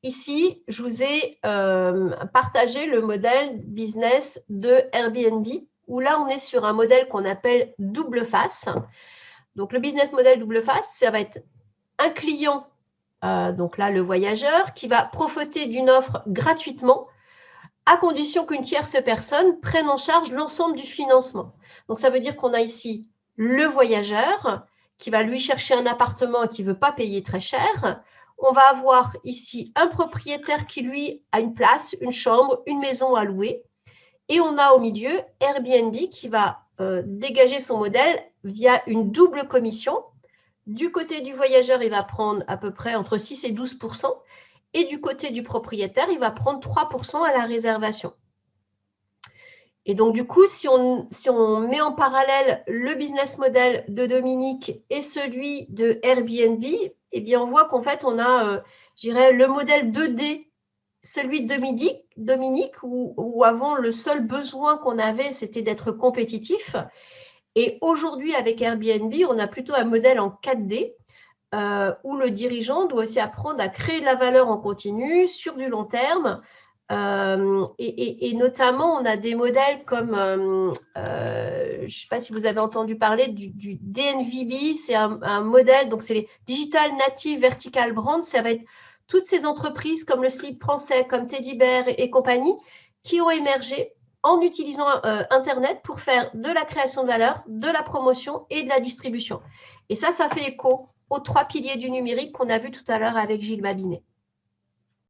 Ici, je vous ai partagé le modèle business de Airbnb, où là, on est sur un modèle qu'on appelle double face. Donc, le business model double face, ça va être un client, donc là, le voyageur, qui va profiter d'une offre gratuitement, à condition qu'une tierce personne prenne en charge l'ensemble du financement. Donc, ça veut dire qu'on a ici le voyageur qui va lui chercher un appartement et qui ne veut pas payer très cher. On va avoir ici un propriétaire qui, lui, a une place, une chambre, une maison à louer. Et on a au milieu Airbnb qui va dégager son modèle via une double commission. Du côté du voyageur, il va prendre à peu près entre 6 et 12%. Et du côté du propriétaire, il va prendre 3% à la réservation. Et donc, du coup, si on met en parallèle le business model de Dominique et celui de Airbnb, eh bien, on voit qu'en fait, on a, je dirais, le modèle 2D, celui de Dominique où avant, le seul besoin qu'on avait, c'était d'être compétitif. Et aujourd'hui, avec Airbnb, on a plutôt un modèle en 4D, où le dirigeant doit aussi apprendre à créer de la valeur en continu sur du long terme. Et notamment, on a des modèles comme, je ne sais pas si vous avez entendu parler du DNVB, c'est un modèle, donc c'est les Digital Native Vertical Brands, ça va être toutes ces entreprises comme le Slip français, comme Teddy Bear et compagnie, qui ont émergé en utilisant Internet pour faire de la création de valeur, de la promotion et de la distribution. Et ça fait écho aux 3 piliers du numérique qu'on a vu tout à l'heure avec Gilles Babinet.